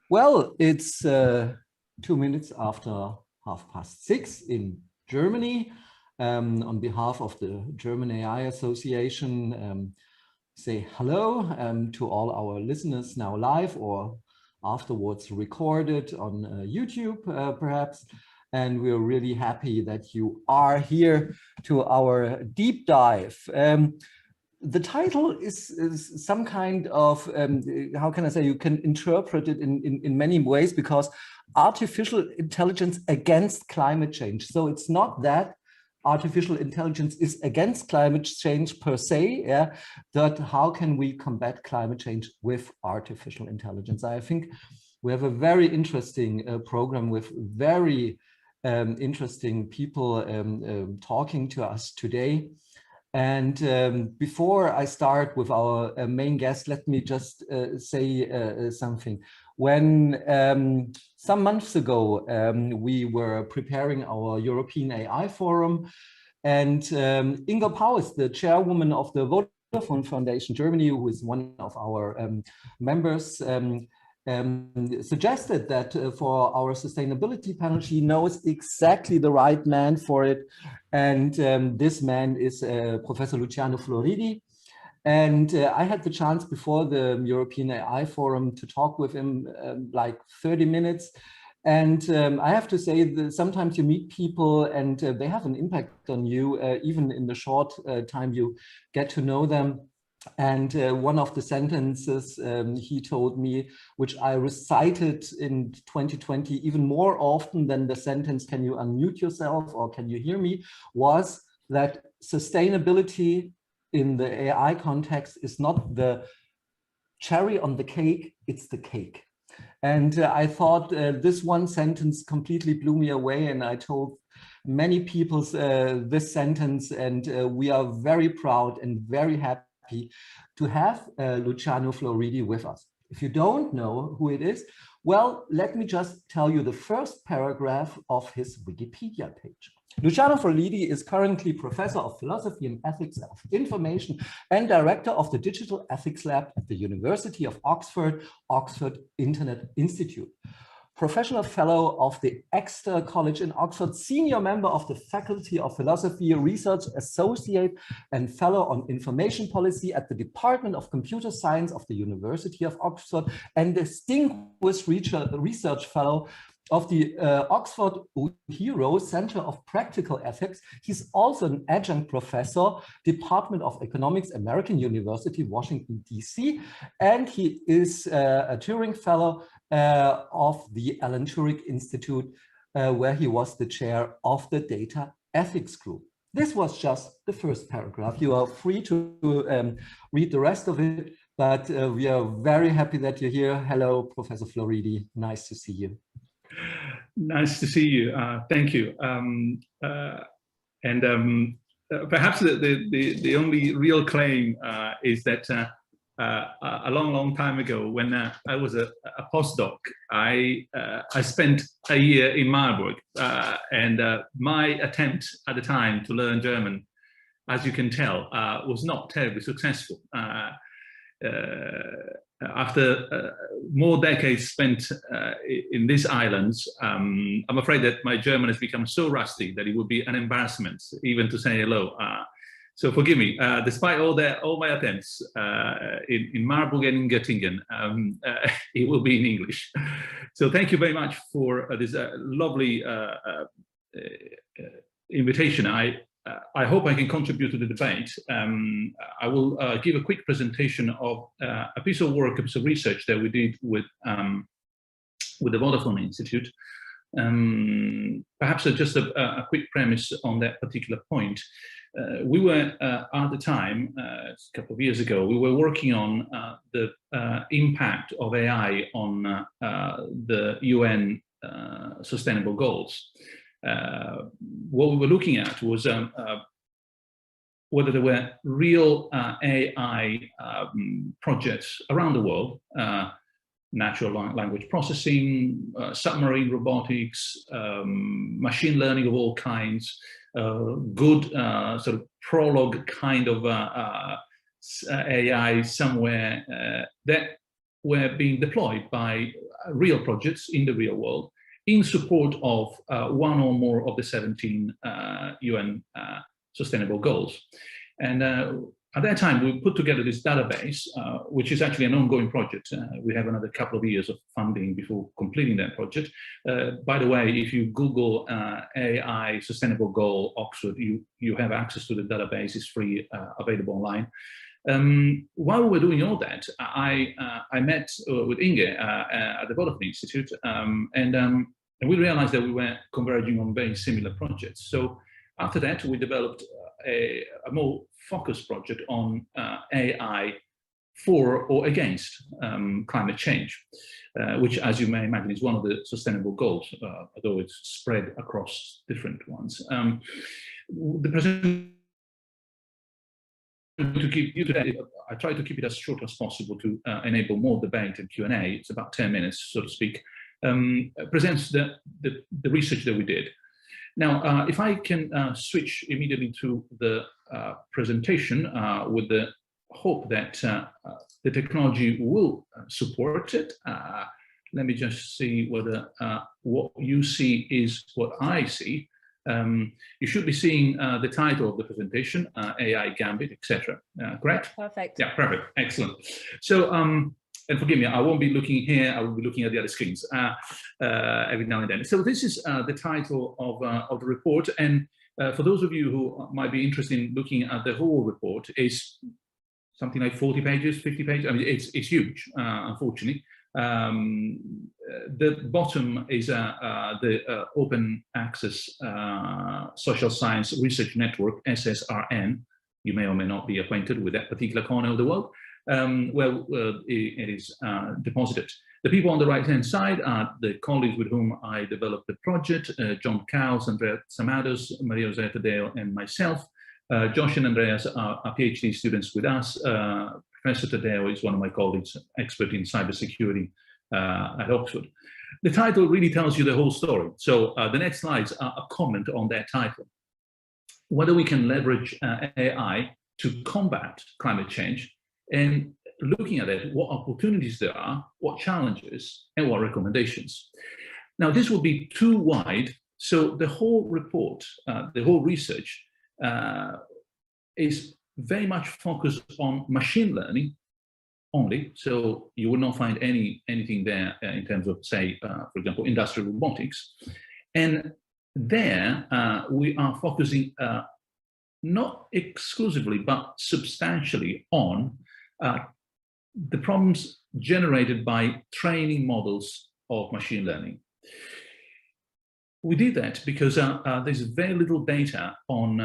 Well, it's 2 minutes after 6:30 in Germany. On behalf of the German AI Association, say hello to all our listeners now live or afterwards recorded on YouTube, perhaps. And we're really happy that you are here to our deep dive. The title is some kind of, how can I say, you can interpret it in many ways, because artificial intelligence against climate change. So it's not that artificial intelligence is against climate change per se, yeah, but how can we combat climate change with artificial intelligence? I think we have a very interesting program with very interesting people talking to us today. And before I start with our main guest, let me just say something. When some months ago, we were preparing our European AI Forum, and Inga Pauwels, the chairwoman of the Vodafone Foundation Germany, who is one of our members, suggested that for our sustainability panel, she knows exactly the right man for it. And this man is Professor Luciano Floridi. And I had the chance before the European AI Forum to talk with him like 30 minutes. And I have to say that sometimes you meet people and they have an impact on you, even in the short time you get to know them. And one of the sentences he told me, which I recited in 2020 even more often than the sentence, "Can you unmute yourself?" or "Can you hear me?" was that sustainability in the AI context is not the cherry on the cake, it's the cake. And I thought this one sentence completely blew me away, and I told many people this sentence, and we are very proud and very happy to have Luciano Floridi with us. If you don't know who it is, well, let me just tell you the first paragraph of his Wikipedia page. Luciano Floridi is currently Professor of Philosophy and Ethics of Information and Director of the Digital Ethics Lab at the University of Oxford, Oxford Internet Institute. Professional Fellow of the Exeter College in Oxford, Senior Member of the Faculty of Philosophy, Research Associate and Fellow on Information Policy at the Department of Computer Science of the University of Oxford, and Distinguished Research Fellow of the Oxford Hero Center of Practical Ethics. He's also an adjunct professor, Department of Economics, American University, Washington, D.C., and he is a Turing Fellow of the Alan Turing Institute, where he was the chair of the Data Ethics Group. This was just the first paragraph. You are free to read the rest of it, but we are very happy that you're here. Hello, Professor Floridi. Nice to see you. Nice to see you. Thank you. Perhaps the only real claim is that a long time ago, when I was a postdoc, I spent a year in Marburg, and my attempt at the time to learn German, as you can tell, was not terribly successful. After more decades spent in these islands, I'm afraid that my German has become so rusty that it would be an embarrassment even to say hello. So forgive me, despite all my attempts in Marburg and in Göttingen, it will be in English. So thank you very much for this lovely invitation. I hope I can contribute to the debate. I will give a quick presentation of a piece of work, a piece of research that we did with the Vodafone Institute. Perhaps just a quick premise on that particular point. We were, at the time, a couple of years ago, we were working on the impact of AI on the UN Sustainable Goals. What we were looking at was whether there were real AI projects around the world, natural language processing, submarine robotics, machine learning of all kinds, good sort of prologue kind of AI somewhere that were being deployed by real projects in the real world in support of one or more of the 17 UN sustainable goals. And at that time, we put together this database, which is actually an ongoing project. We have another couple of years of funding before completing that project. By the way, if you Google AI Sustainable Goal Oxford, you have access to the database. It's free, available online. While we were doing all that, I met with Inge at the Vodafone Institute, and we realized that we were converging on very similar projects. So after that, we developed a more focused project on AI for or against climate change, which, as you may imagine, is one of the sustainable goals, although it's spread across different ones. The presentation to keep you today, I try to keep it as short as possible to enable more debate and Q&A. It's about 10 minutes, so to speak. Presents the research that we did. Now, if I can switch immediately to the presentation with the hope that the technology will support it. Let me just see whether what you see is what I see. You should be seeing the title of the presentation, AI Gambit, etc. Correct? Perfect. Yeah, perfect. Excellent. So, and forgive me, I won't be looking here. I will be looking at the other screens every now and then. So this is the title of the report. And for those of you who might be interested in looking at the whole report, is something like 40 pages, 50 pages. I mean, it's huge, unfortunately. The bottom is the Open Access Social Science Research Network, SSRN. You may or may not be acquainted with that particular corner of the world. It is deposited. The people on the right-hand side are the colleagues with whom I developed the project, John Cowles, Andrea Samados, Maria José Tadeo, and myself. Josh and Andreas are PhD students with us. Professor Tadeo is one of my colleagues, expert in cybersecurity at Oxford. The title really tells you the whole story. So the next slides are a comment on that title. Whether we can leverage AI to combat climate change, and looking at it, what opportunities there are, what challenges, and what recommendations. Now, this will be too wide, so the whole report, the whole research is very much focused on machine learning only, so you will not find anything there in terms of, say, for example, industrial robotics. And there, we are focusing not exclusively, but substantially on the problems generated by training models of machine learning. We did that because there's very little data on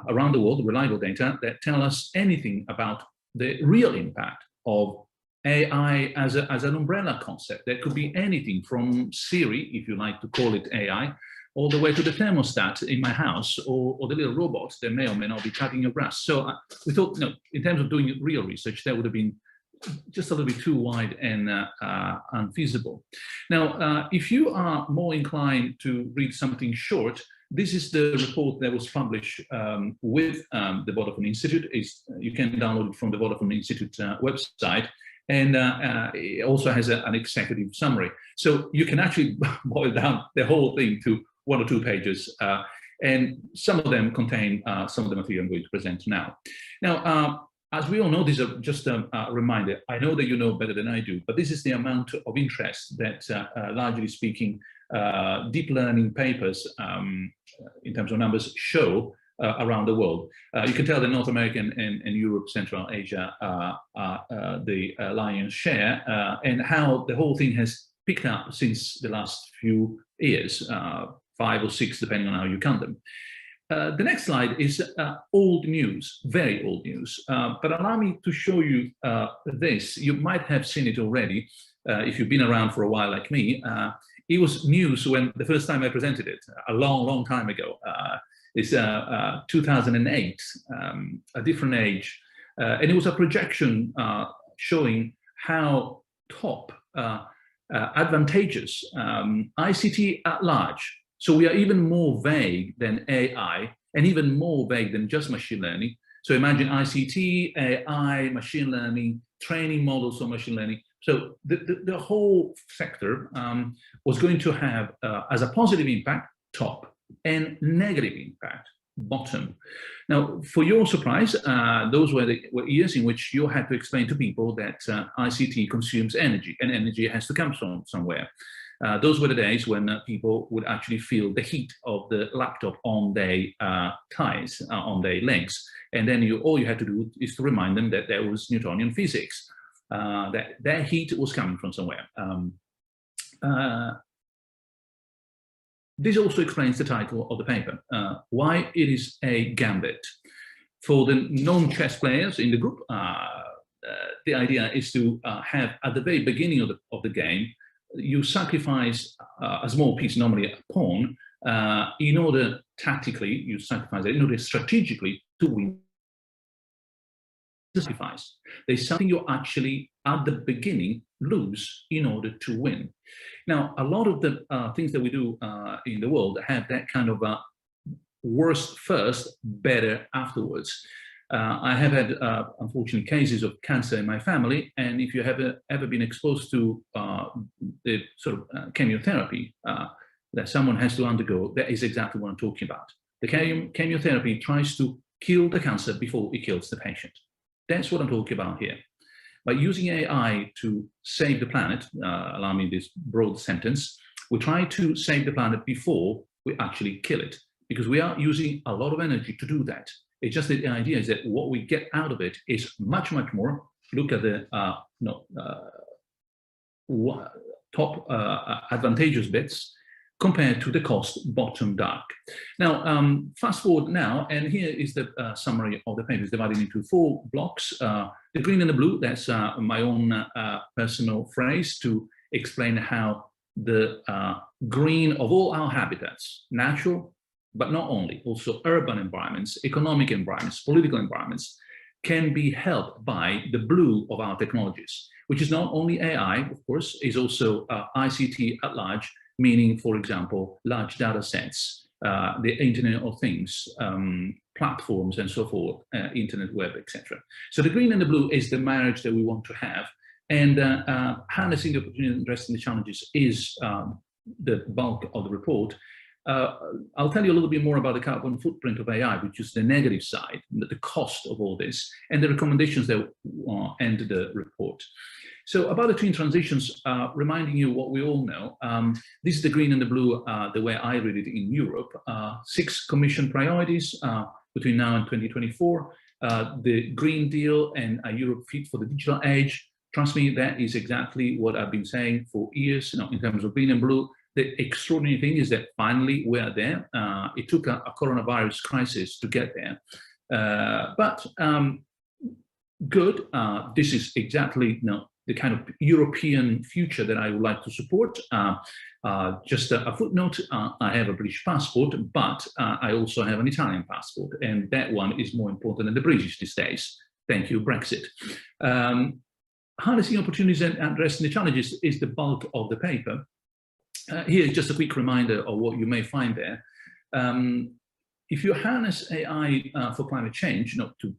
around the world, reliable data, that tell us anything about the real impact of AI as an umbrella concept. That could be anything from Siri, if you like to call it AI, all the way to the thermostat in my house, or the little robots that may or may not be cutting your grass. So we thought, no, in terms of doing real research, that would have been just a little bit too wide and unfeasible. Now, if you are more inclined to read something short, this is the report that was published with the Vodafone Institute. You can download it from the Vodafone Institute website, and it also has an executive summary. So you can actually boil down the whole thing to 1 or 2 pages, and some of them contain some of the material I'm going to present now. Now, as we all know, these are just a reminder. I know that you know better than I do, but this is the amount of interest that, largely speaking, deep learning papers, in terms of numbers, show around the world. You can tell that North America and Europe, Central Asia are the lion's share, and how the whole thing has picked up since the last few years, 5 or 6, depending on how you count them. The next slide is old news, very old news, but allow me to show you this. You might have seen it already if you've been around for a while like me. It was news when the first time I presented it, a long, long time ago. It's 2008, a different age, and it was a projection showing how top advantageous ICT at large. So we are even more vague than AI, and even more vague than just machine learning. So imagine ICT, AI, machine learning, training models for machine learning, So the whole sector was going to have, as a positive impact, top, and negative impact, bottom. Now, for your surprise, those were years in which you had to explain to people that ICT consumes energy, and energy has to come from somewhere. Those were the days when people would actually feel the heat of the laptop on their thighs, on their legs. And then all you had to do is to remind them that there was Newtonian physics, that their heat was coming from somewhere. This also explains the title of the paper, why it is a gambit. For the non-chess players in the group, the idea is to have, at the very beginning of the game, you sacrifice a small piece, normally a pawn, in order tactically, you sacrifice it in order strategically to win. Sacrifice. There's something you actually, at the beginning, lose in order to win. Now, a lot of the things that we do in the world have that kind of worse first, better afterwards. I have had, unfortunately, cases of cancer in my family, and if you have ever been exposed to the sort of chemotherapy that someone has to undergo, that is exactly what I'm talking about. The chemotherapy tries to kill the cancer before it kills the patient. That's what I'm talking about here. By using AI to save the planet, allow me this broad sentence, we try to save the planet before we actually kill it, because we are using a lot of energy to do that. It's just that the idea is that what we get out of it is much, much more. Look at the top advantageous bits compared to the cost bottom dark. Now, fast forward now, and here is the summary of the paper. It's divided into 4 blocks. The green and the blue, that's my own personal phrase to explain how the green of all our habitats, natural, but not only, also urban environments, economic environments, political environments, can be helped by the blue of our technologies, which is not only AI, of course, is also ICT at large, meaning, for example, large data sets, the Internet of Things, platforms and so forth, internet web, etc. So the green and the blue is the marriage that we want to have, and harnessing the opportunity and addressing the challenges is the bulk of the report. I'll tell you a little bit more about the carbon footprint of AI, which is the negative side, the cost of all this, and the recommendations that end the report. So about the twin transitions, reminding you what we all know, this is the green and the blue, the way I read it in Europe, 6 Commission priorities between now and 2024, the Green Deal and a Europe fit for the digital age. Trust me, that is exactly what I've been saying for years, in terms of green and blue. The extraordinary thing is that finally we are there. It took a coronavirus crisis to get there. But good, this is exactly the kind of European future that I would like to support. Just a footnote, I have a British passport, but I also have an Italian passport, and that one is more important than the British these days. Thank you, Brexit. Harnessing opportunities and addressing the challenges is the bulk of the paper. Here is just a quick reminder of what you may find there. If you harness AI for climate change, to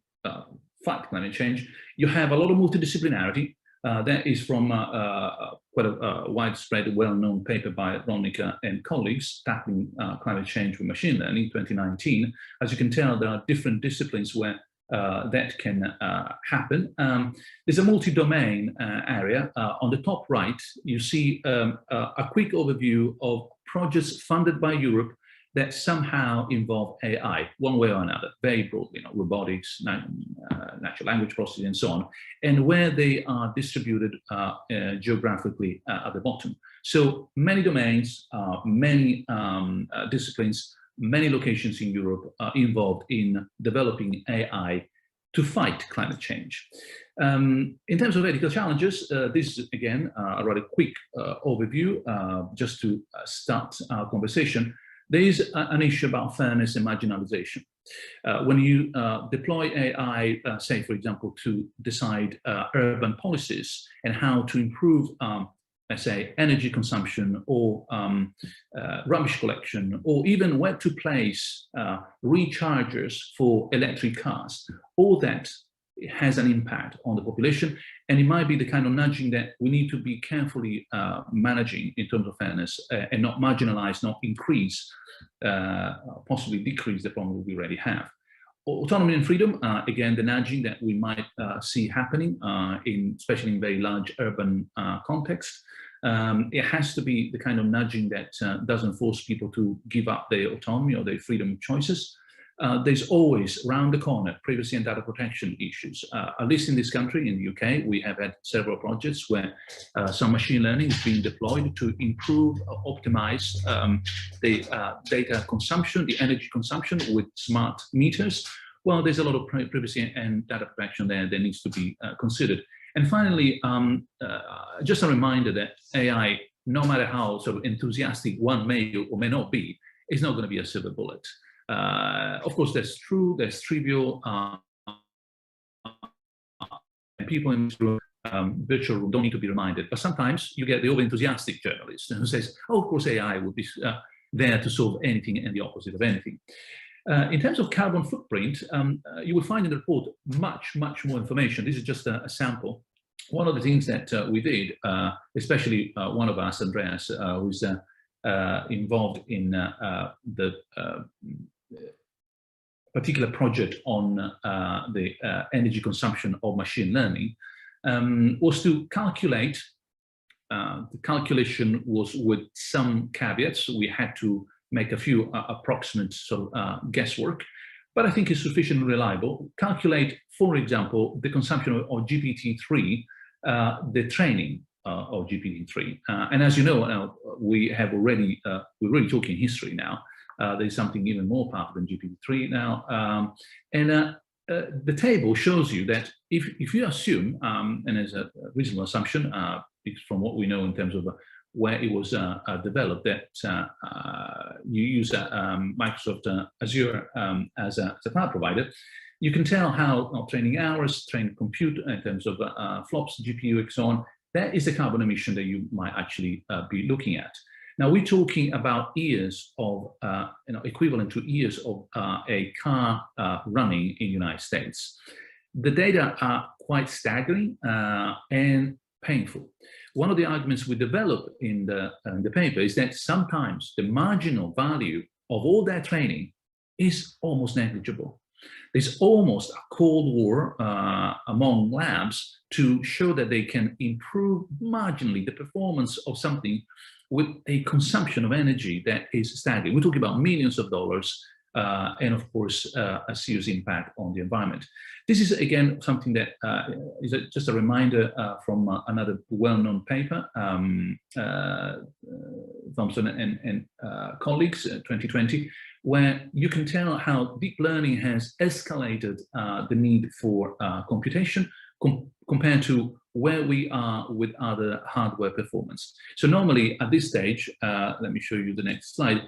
fight climate change, you have a lot of multidisciplinarity. That is from quite a widespread, well-known paper by Ronica and colleagues, Tackling Climate Change with Machine Learning, 2019. As you can tell, there are different disciplines where that can happen. There's a multi-domain area. On the top right, you see a quick overview of projects funded by Europe that somehow involve AI, one way or another, very broadly, robotics, natural language processing, and so on, and where they are distributed geographically at the bottom. So many domains, many disciplines, many locations in Europe are involved in developing AI to fight climate change. In terms of ethical challenges, this is, again, a rather quick overview, just to start our conversation. There is an issue about fairness and marginalization. When you deploy AI, say, for example, to decide urban policies and how to improve let's say, energy consumption or rubbish collection, or even where to place rechargers for electric cars. All that has an impact on the population, and it might be the kind of nudging that we need to be carefully managing in terms of fairness, and not marginalize, not increase, possibly decrease the problem we already have. Autonomy and freedom, again, the nudging that we might see happening, especially in very large urban context. It has to be the kind of nudging that doesn't force people to give up their autonomy or their freedom of choices. There's always, around the corner, privacy and data protection issues. At least in this country, in the UK, we have had several projects where some machine learning is being deployed to improve, optimize the data consumption, the energy consumption with smart meters. Well, there's a lot of privacy and data protection there that needs to be considered. And finally, just a reminder that AI, no matter how sort of enthusiastic one may or may not be, is not going to be a silver bullet. Of course, that's true, that's trivial, and people in this room, virtual room, don't need to be reminded. But sometimes you get the over-enthusiastic journalist who says, oh, of course, AI will be there to solve anything and the opposite of anything. In terms of carbon footprint, you will find in the report much more information. This is just a sample. One of the things that we did, especially one of us, Andreas, who's involved in the particular project on the energy consumption of machine learning, was to calculate. The calculation was with some caveats. We had to make a few approximate sort of guesswork, but I think it's sufficiently reliable. Calculate, for example, the consumption of GPT-3, the training of GPT-3. And as you know, we're really talking history now. There's something even more powerful than GPT-3 now. The table shows you that if you assume, and as a reasonable assumption, from what we know in terms of where it was developed, that you use Microsoft Azure as a cloud provider, you can tell how training hours, training compute in terms of flops, GPU, and so on, that is the carbon emission that you might actually be looking at. Now, we're talking about years of, equivalent to years of a car running in the United States. The data are quite staggering and painful. One of the arguments we develop in the paper is that sometimes the marginal value of all that training is almost negligible. There's almost a cold war among labs to show that they can improve marginally the performance of something with a consumption of energy that is staggering. We're talking about millions of dollars and, of course, a serious impact on the environment. This is, again, something that is just a reminder from another well-known paper, Thompson and colleagues, 2020, where you can tell how deep learning has escalated the need for computation compared to where we are with other hardware performance. So normally at this stage, let me show you the next slide,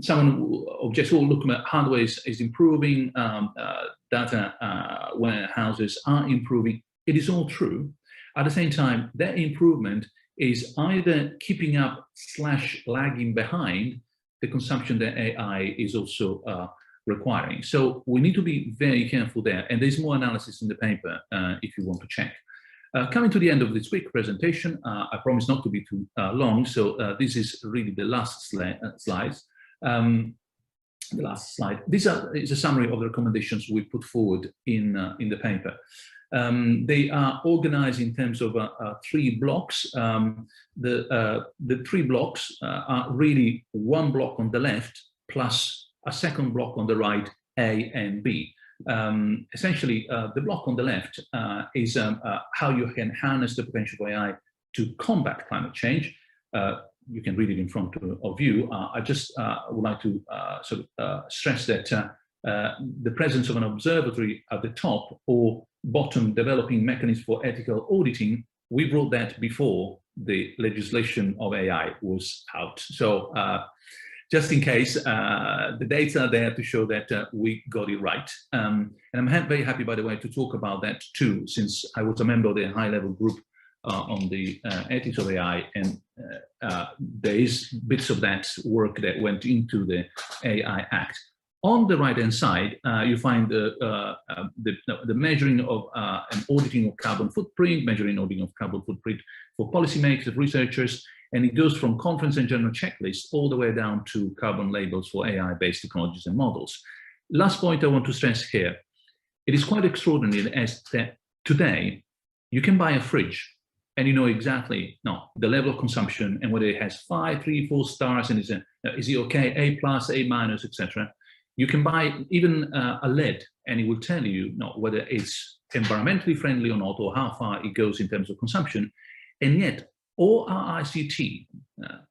someone objects, well, look, hardware is improving, data warehouses are improving. It is all true. At the same time, that improvement is either keeping up / lagging behind the consumption that AI is also requiring. So we need to be very careful there. And there's more analysis in the paper if you want to check. Coming to the end of this quick presentation, I promise not to be too long. So this is really the last slides. The last slide. This is a summary of the recommendations we put forward in the paper. They are organized in terms of 3 blocks. The 3 blocks are really one block on the left plus a second block on the right, A and B. Essentially, the block on the left is how you can harness the potential of AI to combat climate change. You can read it in front of you. I just would like to stress that the presence of an observatory at the top or bottom, developing mechanisms for ethical auditing, we brought that before the legislation of AI was out. So just in case, the data are there to show that we got it right. And I'm very happy, by the way, to talk about that too, since I was a member of the high-level group on the ethics of AI, and there is bits of that work that went into the AI Act. On the right-hand side, you find the measuring of and auditing of carbon footprint, measuring and auditing of carbon footprint for policymakers, researchers, and it goes from conference and general checklists all the way down to carbon labels for AI-based technologies and models. Last point I want to stress here, it is quite extraordinary as that today you can buy a fridge and you know exactly the level of consumption and whether it has 5, 3, 4 stars and is it okay, A+, A-, etc. You can buy even a LED and it will tell you whether it's environmentally friendly or not, or how far it goes in terms of consumption. And yet, all our ICT,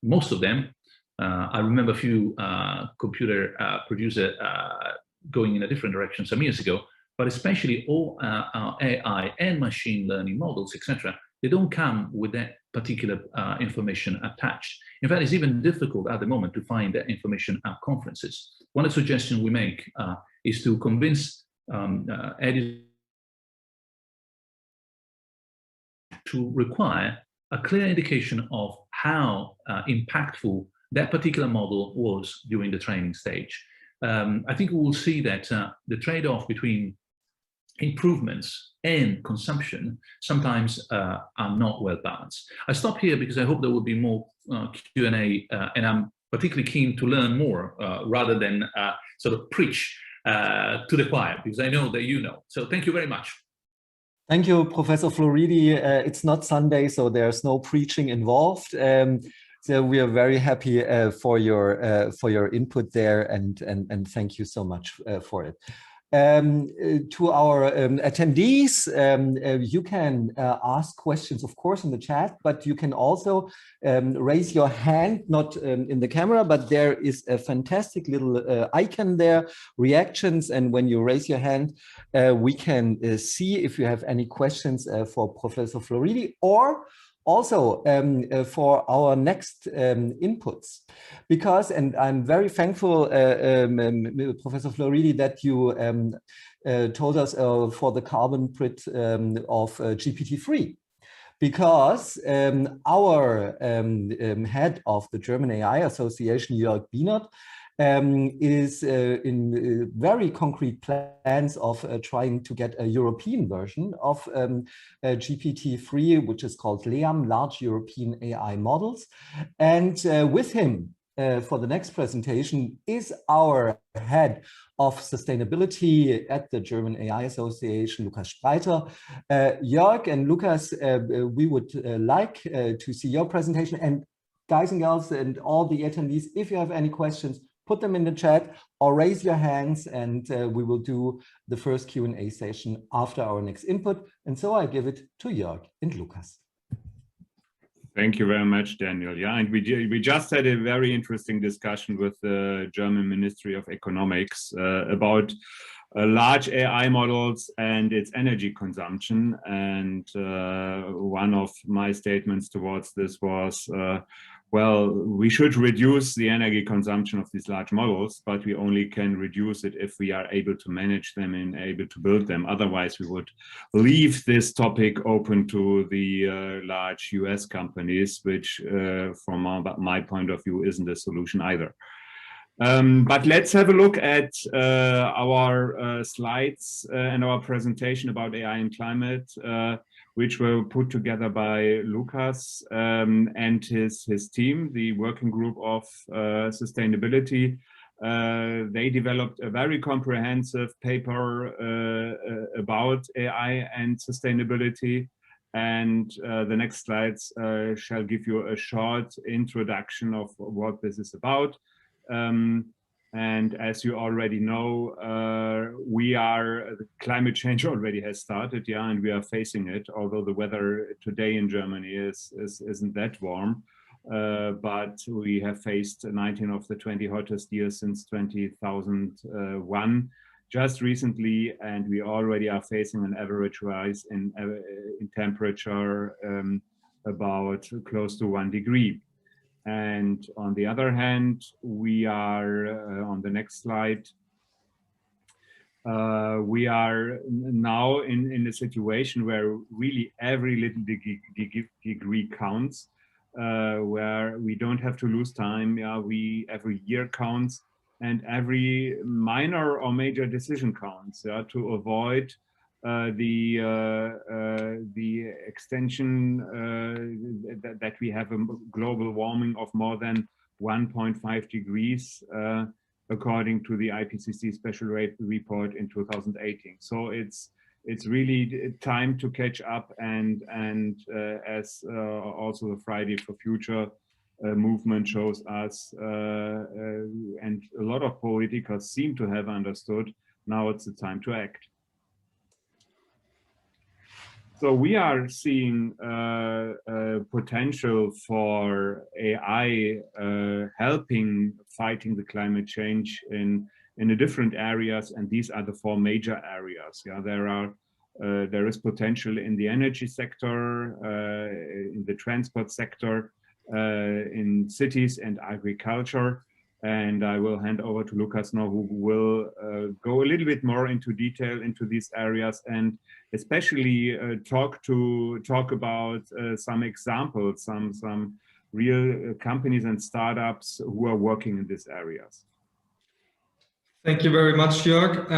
most of them, I remember a few computer producer going in a different direction some years ago, but especially all our AI and machine learning models, etc., they don't come with that particular information attached. In fact, it's even difficult at the moment to find that information at conferences. One of the suggestions we make is to convince editors to require a clear indication of how impactful that particular model was during the training stage. I think we will see that the trade-off between improvements and consumption sometimes are not well balanced. I stop here because I hope there will be more Q&A, and I'm particularly keen to learn more rather than sort of preach to the choir, because I know that you know. So thank you very much. Thank you, Professor Floridi. It's not Sunday, so there's no preaching involved. So we are very happy for your input there, and thank you so much for it. To our attendees, you can ask questions, of course, in the chat, but you can also raise your hand, not in the camera, but there is a fantastic little icon there, reactions, and when you raise your hand, we can see if you have any questions for Professor Floridi, or also for our next inputs, because, and I'm very thankful, Professor Floridi, that you told us for the carbon print of GPT-3, because our head of the German AI Association, Bienert, is in very concrete plans of trying to get a European version of GPT-3, which is called LEAM, Large European AI Models. And with him for the next presentation is our head of sustainability at the German AI Association, Lucas Spreiter. Jörg and Lucas, we would like to see your presentation. And guys and girls and all the attendees, if you have any questions, put them in the chat or raise your hands, and we will do the first Q&A session after our next input. And so I give it to Jörg and Lucas. Thank you very much, Daniel. Yeah, and we just had a very interesting discussion with the German Ministry of Economics about large AI models and its energy consumption. And one of my statements towards this was, well, we should reduce the energy consumption of these large models, but we only can reduce it if we are able to manage them and able to build them. Otherwise, we would leave this topic open to the large US companies, which from my point of view isn't a solution either. But let's have a look at our slides and our presentation about AI and climate, which were put together by Lucas and his team, the working group of sustainability. They developed a very comprehensive paper about AI and sustainability. And the next slides shall give you a short introduction of what this is about. And as you already know, the climate change already has started, yeah, and we are facing it, although the weather today in Germany isn't that warm. But we have faced 19 of the 20 hottest years since 2001 just recently, and we already are facing an average rise in temperature about close to 1 degree. And on the other hand, we are on the next slide. We are now in a situation where really every little degree counts, where we don't have to lose time. Yeah, every year counts, and every minor or major decision counts, to avoid the extension that we have a global warming of more than 1.5 degrees, according to the IPCC special report in 2018. So it's really time to catch up, and as also the Friday for Future movement shows us, and a lot of politicals seem to have understood, now it's the time to act. So we are seeing potential for AI helping fighting the climate change in the different areas, and these are the four major areas. Yeah, there is potential in the energy sector, in the transport sector, in cities and agriculture. And I will hand over to Lucas now, who will go a little bit more into detail into these areas, and especially talk about some examples, some real companies and startups who are working in these areas. Thank you very much, Jörg.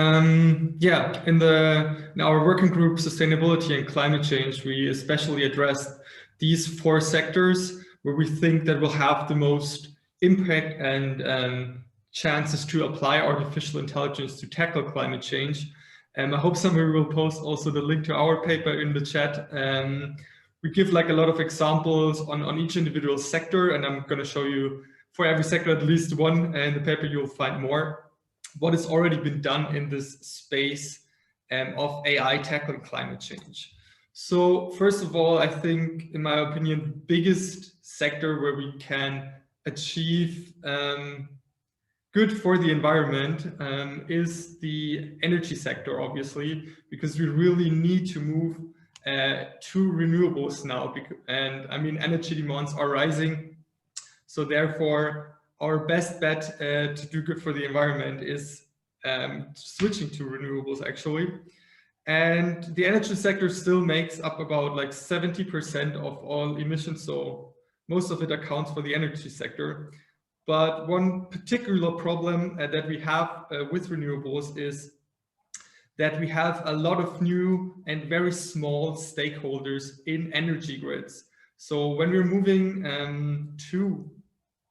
Yeah, in our working group, Sustainability and Climate Change, we especially addressed these four sectors where we think that will have the most impact and chances to apply artificial intelligence to tackle climate change. I hope somebody will post also the link to our paper in the chat. We give like a lot of examples on each individual sector, and I'm going to show you for every sector at least one, and in the paper you'll find more. What has already been done in this space of AI tackling climate change. So first of all, I think, in my opinion, the biggest sector where we can achieve good for the environment is the energy sector, obviously, because we really need to move to renewables now. And I mean, energy demands are rising. So therefore, our best bet to do good for the environment is switching to renewables, actually. And the energy sector still makes up about like 70% of all emissions. So most of it accounts for the energy sector. But one particular problem that we have with renewables is that we have a lot of new and very small stakeholders in energy grids. So when we're moving to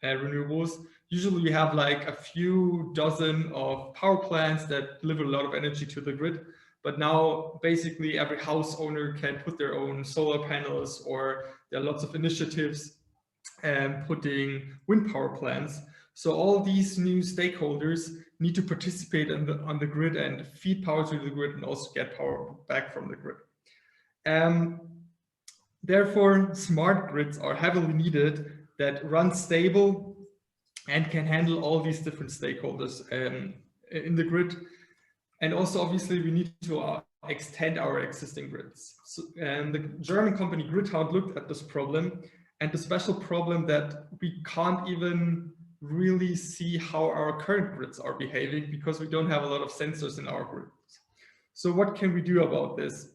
renewables, usually we have like a few dozen of power plants that deliver a lot of energy to the grid. But now basically every house owner can put their own solar panels, or there are lots of initiatives putting wind power plants. So all these new stakeholders need to participate on the grid and feed power to the grid and also get power back from the grid. Therefore, smart grids are heavily needed that run stable and can handle all these different stakeholders in the grid. And also, obviously, we need to extend our existing grids. So, the German company Greentech looked at this problem, and the special problem that we can't even really see how our current grids are behaving because we don't have a lot of sensors in our grids. So what can we do about this?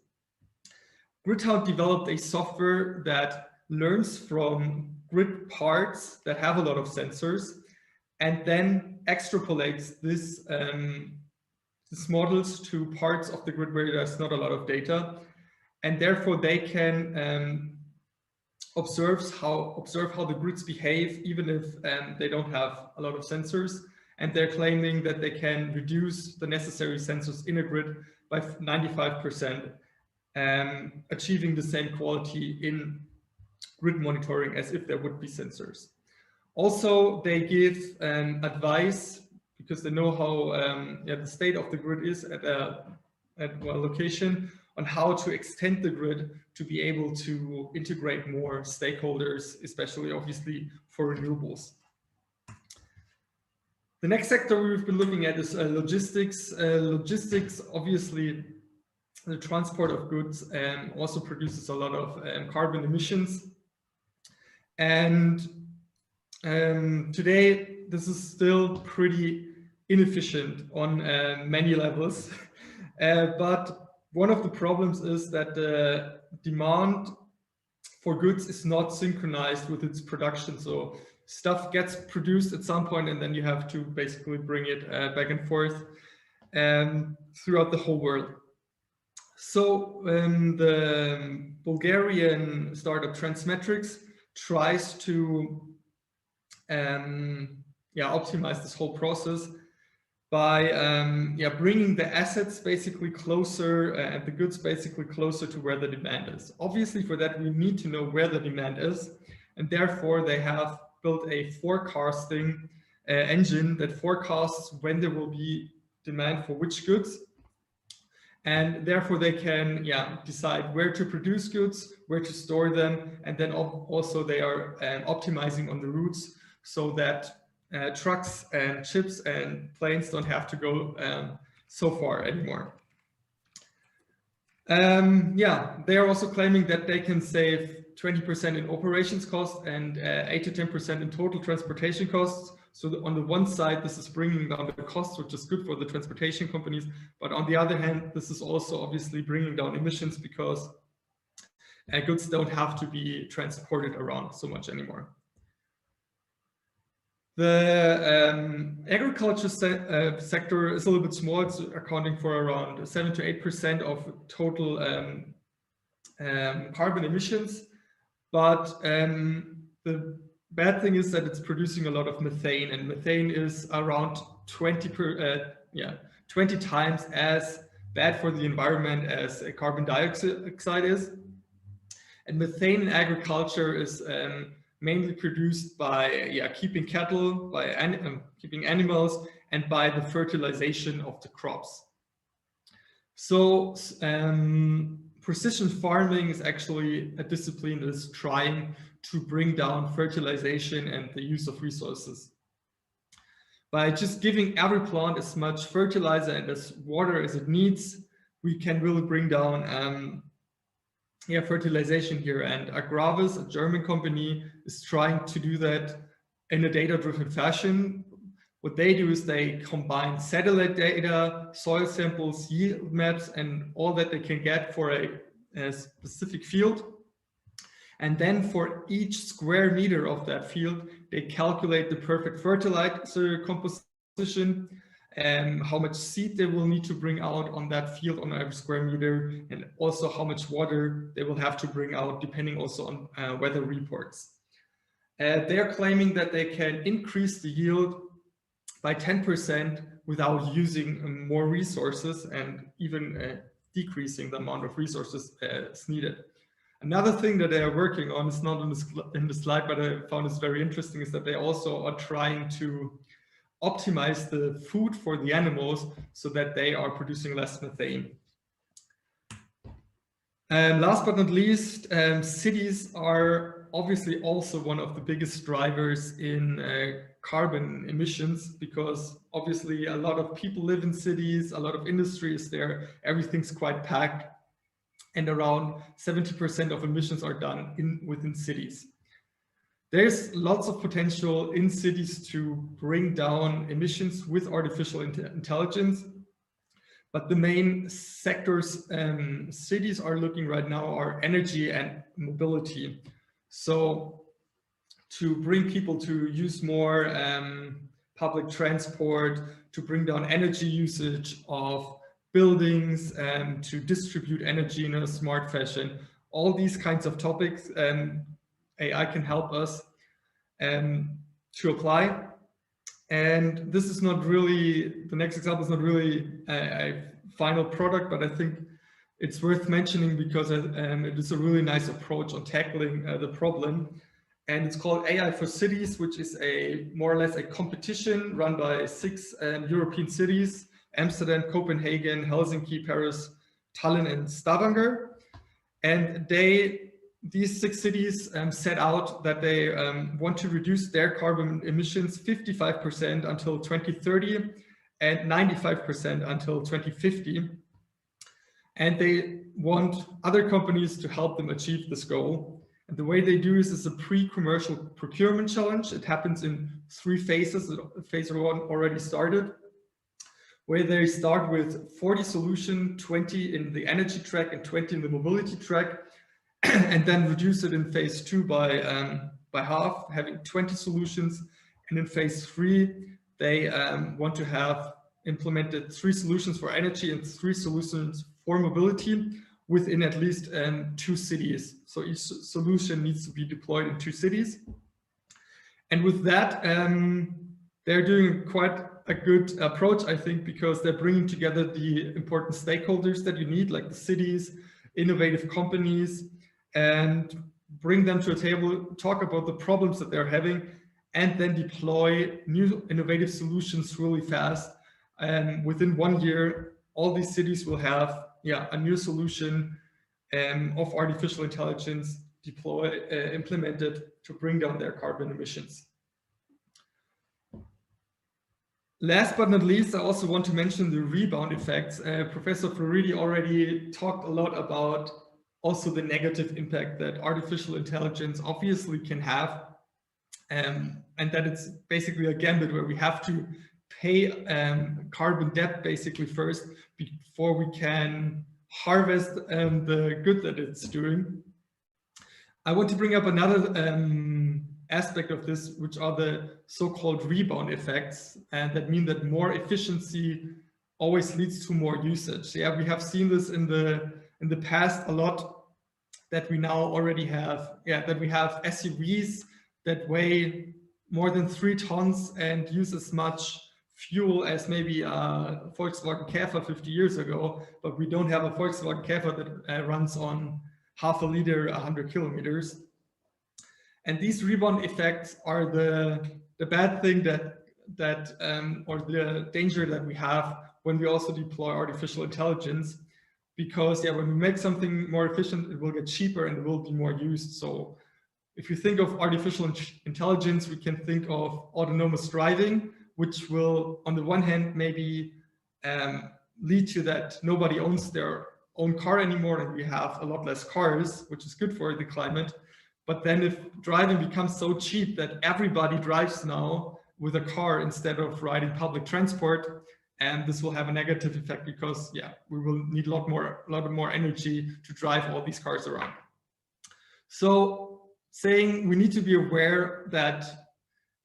Greentech developed a software that learns from grid parts that have a lot of sensors and then extrapolates this models to parts of the grid where there's not a lot of data, and therefore they can observe how the grids behave even if they don't have a lot of sensors. And they're claiming that they can reduce the necessary sensors in a grid by 95%, achieving the same quality in grid monitoring as if there would be sensors. Also, they give advice, because they know how the state of the grid is at one location, on how to extend the grid to be able to integrate more stakeholders, especially obviously for renewables. The next sector we've been looking at is logistics. Logistics, obviously, the transport of goods also produces a lot of carbon emissions. And today, this is still pretty inefficient on many levels. But one of the problems is that the demand for goods is not synchronized with its production. So stuff gets produced at some point, and then you have to basically bring it back and forth throughout the whole world. So the Bulgarian startup Transmetrics tries to optimize this whole process by bringing the assets basically closer and the goods basically closer to where the demand is. Obviously, for that, we need to know where the demand is, and therefore they have built a forecasting engine that forecasts when there will be demand for which goods, and therefore they can decide where to produce goods, where to store them, and then also they are optimizing on the routes so that trucks and ships and planes don't have to go so far anymore. They are also claiming that they can save 20% in operations costs and 8 to 10% in total transportation costs. So on the one side, this is bringing down the costs, which is good for the transportation companies. But on the other hand, this is also obviously bringing down emissions because goods don't have to be transported around so much anymore. The agriculture sector is a little bit small. It's accounting for around 7 to 8% of total carbon emissions. But the bad thing is that it's producing a lot of methane, and methane is around 20 times as bad for the environment as carbon dioxide is. And methane in agriculture is mainly produced by keeping cattle, by keeping animals, and by the fertilization of the crops. So precision farming is actually a discipline that is trying to bring down fertilization and the use of resources. By just giving every plant as much fertilizer and as water as it needs, we can really bring down fertilization here. And Agravis, a German company, is trying to do that in a data-driven fashion. What they do is they combine satellite data, soil samples, yield maps, and all that they can get for a specific field. And then for each square meter of that field, they calculate the perfect fertilizer composition, how much seed they will need to bring out on that field on every square meter, and also how much water they will have to bring out, depending also on weather reports. They are claiming that they can increase the yield by 10% without using more resources and even decreasing the amount of resources needed. Another thing that they are working on, is not in the slide, but I found it's very interesting, is that they also are trying to optimize the food for the animals so that they are producing less methane. And last but not least, cities are obviously also one of the biggest drivers in carbon emissions, because obviously a lot of people live in cities, a lot of industry is there, everything's quite packed, and around 70% of emissions are done within cities. There's lots of potential in cities to bring down emissions with artificial intelligence, but the main sectors cities are looking right now are energy and mobility. So to bring people to use more public transport, to bring down energy usage of buildings, to distribute energy in a smart fashion, all these kinds of topics, AI can help us to apply. And this is not really, the next example is not really a final product, but I think it's worth mentioning because it is a really nice approach on tackling the problem. And it's called AI for Cities, which is more or less a competition run by 6 European cities: Amsterdam, Copenhagen, Helsinki, Paris, Tallinn, and Stavanger. And these 6 cities set out that they want to reduce their carbon emissions 55% until 2030 and 95% until 2050. And they want other companies to help them achieve this goal. And the way they do this is a pre-commercial procurement challenge. It happens in 3 phases. Phase 1 already started, where they start with 40 solutions, 20 in the energy track and 20 in the mobility track. and then reduce it in phase 2 by half, having 20 solutions. And in phase 3, they want to have implemented 3 solutions for energy and 3 solutions for mobility within at least 2 cities. So each solution needs to be deployed in 2 cities. And with that, they're doing quite a good approach, I think, because they're bringing together the important stakeholders that you need, like the cities, innovative companies, and bring them to a table, talk about the problems that they're having, and then deploy new innovative solutions really fast. And within 1 year, all these cities will have a new solution of artificial intelligence implemented to bring down their carbon emissions. Last but not least, I also want to mention the rebound effects. Professor Floridi already talked a lot about also the negative impact that artificial intelligence obviously can have, and that it's basically a gambit where we have to pay carbon debt basically first before we can harvest the good that it's doing. I want to bring up another aspect of this, which are the so-called rebound effects, and that mean that more efficiency always leads to more usage. Yeah, we have seen this in the past a lot, that we now already have, that we have SUVs that weigh more than 3 tons and use as much fuel as maybe a Volkswagen Käfer 50 years ago, but we don't have a Volkswagen Käfer that runs on half a liter, 100 kilometers. And these rebound effects are the bad thing or the danger that we have when we also deploy artificial intelligence, because when we make something more efficient, it will get cheaper and it will be more used. So if you think of artificial intelligence, we can think of autonomous driving, which will, on the one hand, maybe lead to that nobody owns their own car anymore and we have a lot less cars, which is good for the climate. But then if driving becomes so cheap that everybody drives now with a car instead of riding public transport, and this will have a negative effect because we will need a lot more energy to drive all these cars around. So saying we need to be aware that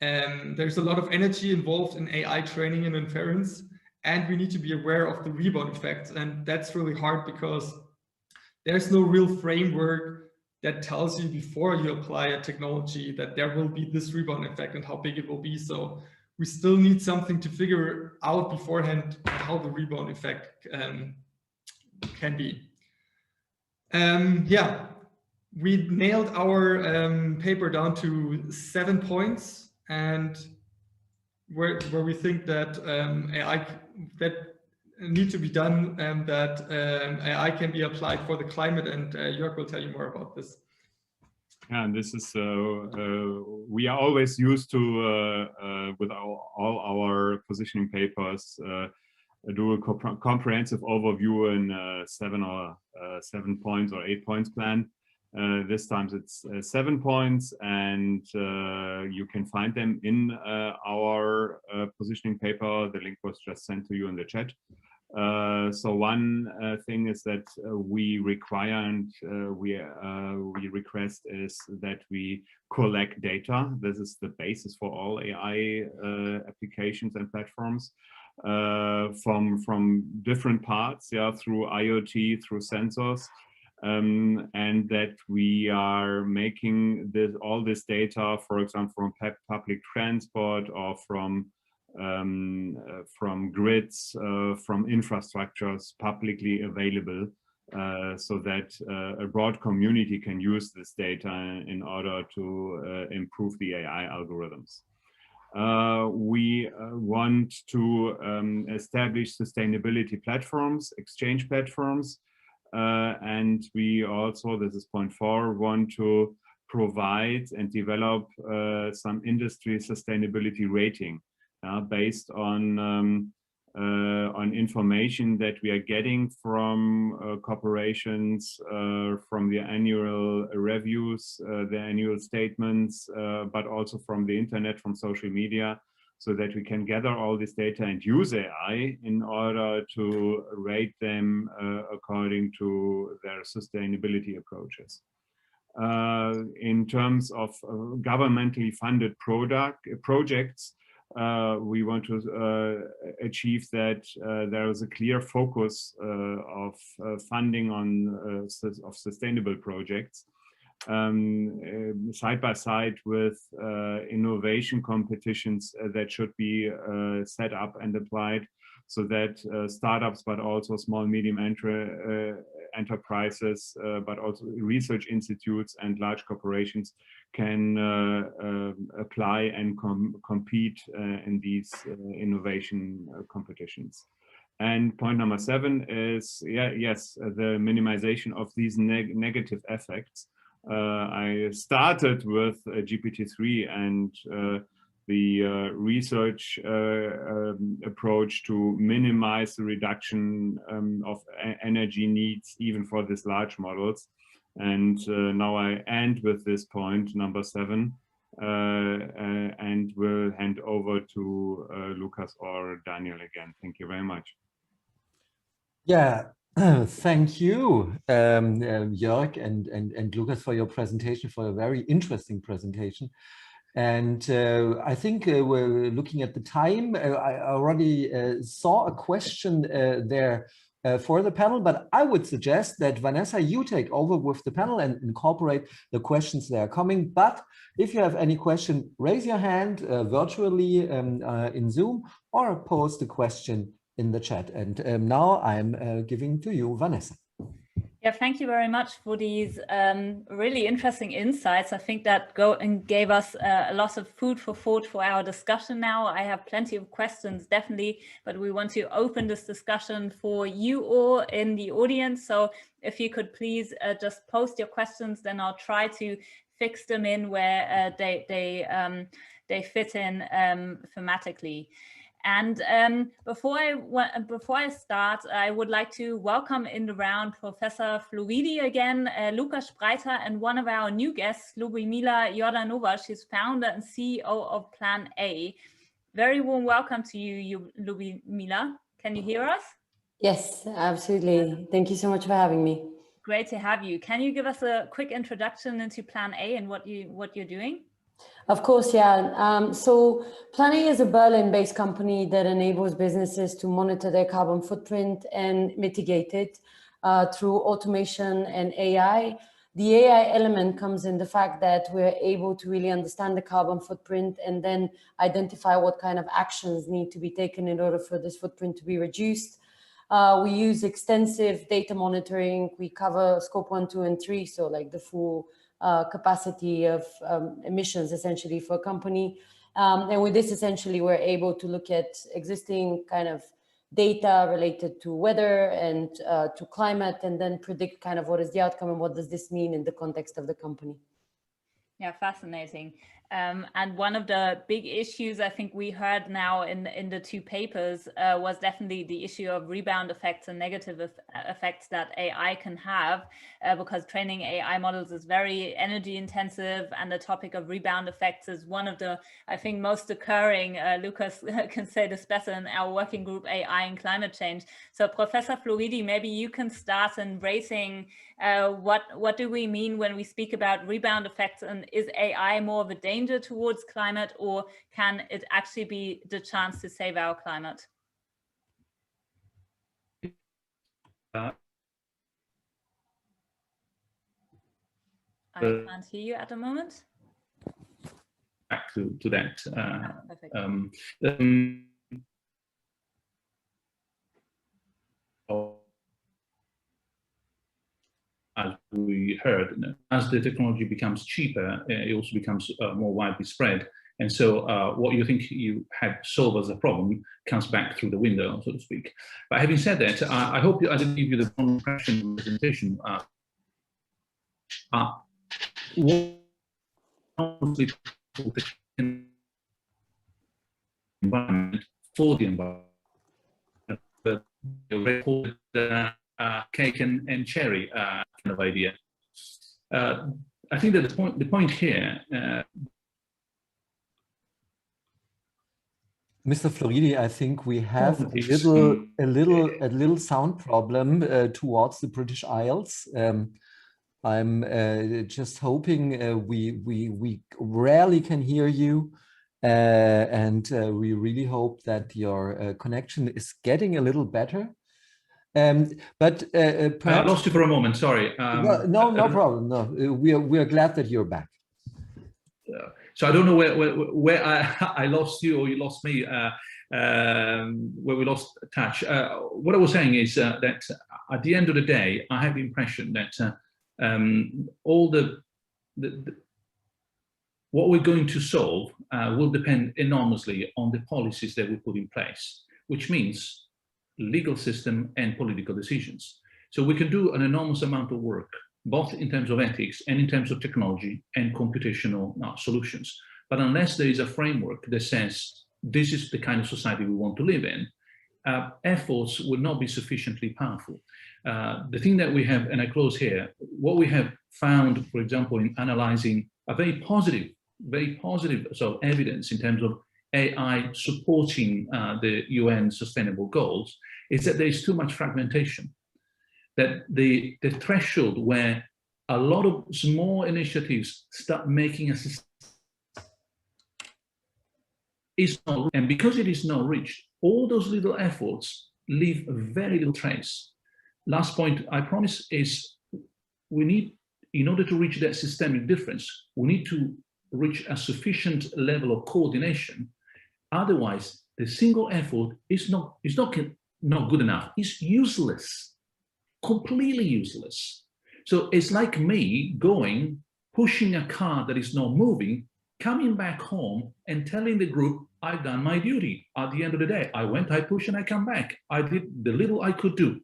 there's a lot of energy involved in AI training and inference, and we need to be aware of the rebound effects. And that's really hard because there's no real framework that tells you before you apply a technology that there will be this rebound effect and how big it will be. So we still need something to figure out beforehand how the rebound effect can be. We nailed our paper down to 7 points, and where we think that AI that need to be done, and that AI can be applied for the climate, and Jörg will tell you more about this. Yeah, and this is, we are always used to, with all our positioning papers, do a comprehensive overview in 7 points or 8 points plan. This time it's 7 points, and you can find them in our positioning paper. The link was just sent to you in the chat. So one thing is that we require and we request is that we collect data. This is the basis for all AI applications and platforms from different parts, through IoT, through sensors, and that we are making all this data, for example, from public transport or from grids, from infrastructures publicly available, so that a broad community can use this data in order to improve the AI algorithms. We want to establish sustainability platforms, exchange platforms, and we also, this is point 4, want to provide and develop some industry sustainability rating based on information that we are getting from corporations, from the annual reviews, the annual statements, but also from the internet, from social media, so that we can gather all this data and use AI in order to rate them according to their sustainability approaches. in terms of governmentally funded projects, we want to achieve that there is a clear focus of funding on of sustainable projects, side by side with innovation competitions that should be set up and applied, so that startups, but also small, medium enterprises, but also research institutes and large corporations can apply and compete in these innovation competitions. And point number 7 is, yes, the minimization of these negative effects. I started with GPT-3 and the research approach to minimize the reduction of energy needs even for these large models. And now I end with this point, number 7, and will hand over to Lucas or Daniel again. Thank you very much. Yeah, thank you, Jörg and Lucas, for your presentation, for a very interesting presentation. And I think we're looking at the time. I already saw a question there for the panel, but I would suggest that Vanessa, you take over with the panel and incorporate the questions that are coming. But if you have any question, raise your hand virtually in Zoom, or post a question in the chat. And now I'm giving to you, Vanessa. Yeah, thank you very much for these really interesting insights. I think that gave us a lot of food for thought for our discussion now. I have plenty of questions, definitely, but we want to open this discussion for you all in the audience. So if you could please just post your questions, then I'll try to fix them in where they fit in thematically. And before I start, I would like to welcome in the round Professor Floridi again, Lucas Spreiter, and one of our new guests, Lubomila Jordanova. She's founder and CEO of PlanA. Very warm welcome to you, Lubomila. Can you hear us? Yes, absolutely. Thank you so much for having me. Great to have you. Can you give us a quick introduction into PlanA and what you're doing? Of course, yeah. So PlanA is a Berlin-based company that enables businesses to monitor their carbon footprint and mitigate it through automation and AI. The AI element comes in the fact that we're able to really understand the carbon footprint and then identify what kind of actions need to be taken in order for this footprint to be reduced. We use extensive data monitoring. We cover scope 1, 2, and 3, so like the full capacity of emissions essentially for a company. And with this, essentially, we're able to look at existing kind of data related to weather and to climate, and then predict kind of what is the outcome and what does this mean in the context of the company. Yeah, fascinating. And one of the big issues I think we heard now in the two papers was definitely the issue of rebound effects and negative effects that AI can have, because training AI models is very energy intensive, and the topic of rebound effects is one of the, I think, most occurring, Lucas can say this better, in our working group AI and climate change. So Professor Floridi, maybe you can start in raising what do we mean when we speak about rebound effects, and is AI more of a danger towards climate, or can it actually be the chance to save our climate? I can't hear you at the moment. Back to that. As we heard, as the technology becomes cheaper, it also becomes more widely spread. And so what you think you had solved as a problem comes back through the window, so to speak. But having said that, I hope I didn't give you the wrong impression of the presentation. Environment for the environment, but cake and cherry kind of idea. I think that the point here. Mr. Floridi, I think we have a little sound problem towards the British Isles. I'm just hoping we rarely can hear you, and we really hope that your connection is getting a little better. But perhaps I lost you for a moment. Sorry. no problem. No, we are glad that you're back. So I don't know where I lost you or you lost me, where we lost touch. What I was saying is that at the end of the day, I have the impression that all what we're going to solve will depend enormously on the policies that we put in place, which means legal system and political decisions. So we can do an enormous amount of work, both in terms of ethics and in terms of technology and computational solutions. But unless there is a framework that says this is the kind of society we want to live in, efforts will not be sufficiently powerful. The thing that we have, and I close here, what we have found, for example, in analyzing a very positive sort of evidence in terms of AI supporting the UN Sustainable Goals, is that there is too much fragmentation. That the threshold where a lot of small initiatives start making a system is not, and because it is not reached, all those little efforts leave very little trace. Last point I promise is we need, in order to reach that systemic difference, we need to reach a sufficient level of coordination. Otherwise, the single effort is not good enough. It's useless, completely useless. So it's like me going, pushing a car that is not moving, coming back home and telling the group, I've done my duty. At the end of the day, I went, I pushed, and I come back. I did the little I could do.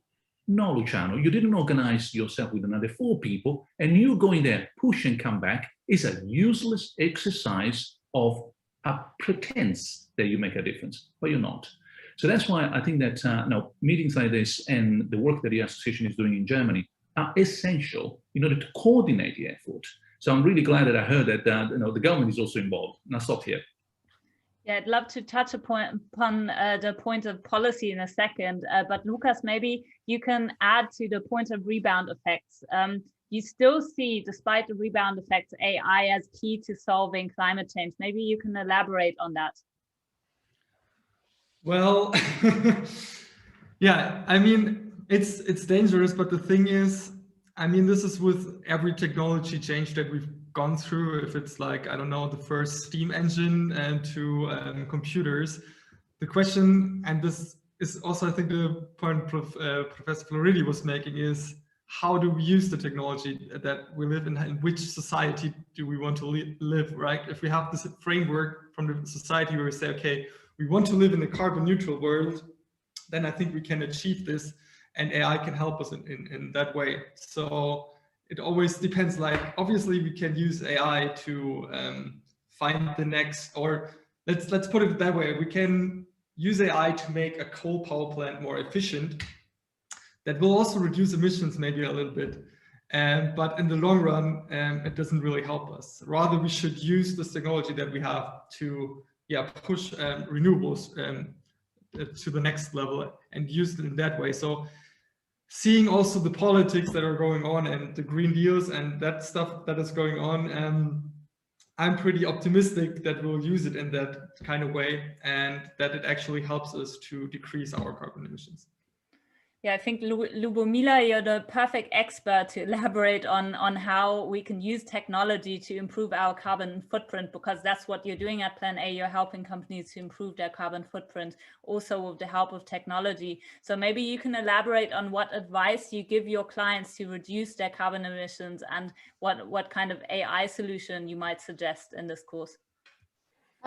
No, Luciano, you didn't organize yourself with another 4 people, and you going there, push and come back is a useless exercise of a pretense that you make a difference, but you're not. So that's why I think that meetings like this and the work that the association is doing in Germany are essential in order to coordinate the effort. So I'm really glad that I heard that the government is also involved. And I'll stop here. Yeah, I'd love to touch upon the point of policy in a second, but Lucas, maybe you can add to the point of rebound effects. You still see, despite the rebound effects, AI as key to solving climate change. Maybe you can elaborate on that. Well, yeah, I mean, it's dangerous, but the thing is, I mean, this is with every technology change that we've gone through. If it's like, I don't know, the first steam engine and to computers, the question, and this is also, I think, the point Professor Floridi was making, is how do we use the technology that we live in which society do we want to live, right? If we have this framework from the society where we say, okay, we want to live in a carbon neutral world, then I think we can achieve this, and AI can help us in that way. So it always depends, like, obviously we can use AI to find the next, or let's put it that way, we can use AI to make a coal power plant more efficient. That will also reduce emissions maybe a little bit. But in the long run, it doesn't really help us. Rather, we should use this technology that we have to push renewables to the next level and use it in that way. So seeing also the politics that are going on and the Green Deals and that stuff that is going on, I'm pretty optimistic that we'll use it in that kind of way and that it actually helps us to decrease our carbon emissions. Yeah, I think Lubomila, you're the perfect expert to elaborate on how we can use technology to improve our carbon footprint, because that's what you're doing at PlanA. You're helping companies to improve their carbon footprint, also with the help of technology. So maybe you can elaborate on what advice you give your clients to reduce their carbon emissions and what kind of AI solution you might suggest in this course.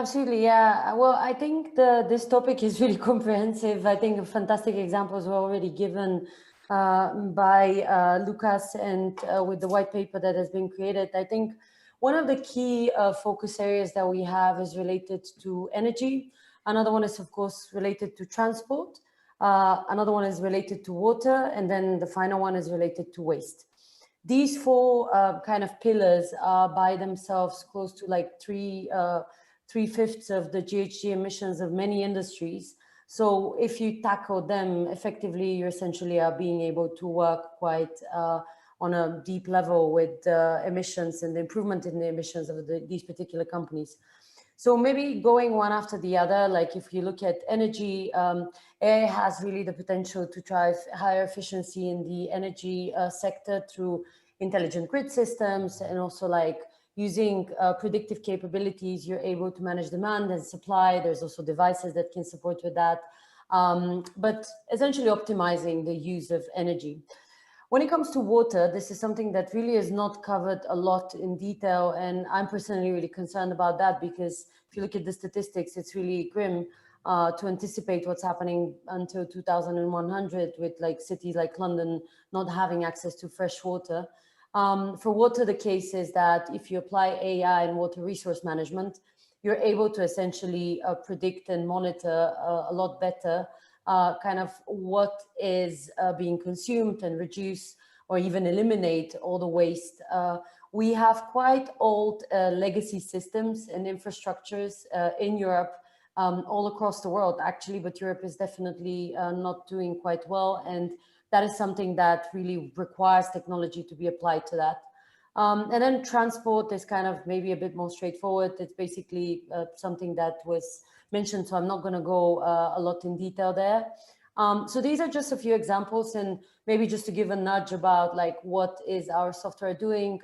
Absolutely, yeah. Well, I think this topic is really comprehensive. I think fantastic examples were already given by Lucas and with the white paper that has been created. I think one of the key focus areas that we have is related to energy. Another one is, of course, related to transport. Another one is related to water. And then the final one is related to waste. These 4 kind of pillars are by themselves close to like 3/5 of the GHG emissions of many industries. So if you tackle them effectively, you essentially are being able to work quite on a deep level with the emissions and the improvement in the emissions of these particular companies. So maybe going one after the other, like if you look at energy, AI has really the potential to drive higher efficiency in the energy sector through intelligent grid systems, and also like using predictive capabilities. You're able to manage demand and supply. There's also devices that can support with that, but essentially optimizing the use of energy. When it comes to water, this is something that really is not covered a lot in detail. And I'm personally really concerned about that, because if you look at the statistics, it's really grim to anticipate what's happening until 2100 with like cities like London not having access to fresh water. For water, the case is that if you apply AI and water resource management, you're able to essentially predict and monitor a lot better kind of what is being consumed and reduce or even eliminate all the waste. We have quite old legacy systems and infrastructures in Europe, all across the world actually, but Europe is definitely not doing quite well. And that is something that really requires technology to be applied to that. And then transport is kind of maybe a bit more straightforward. It's basically something that was mentioned, so I'm not going to go a lot in detail there. So these are just a few examples, and maybe just to give a nudge about like what is our software doing.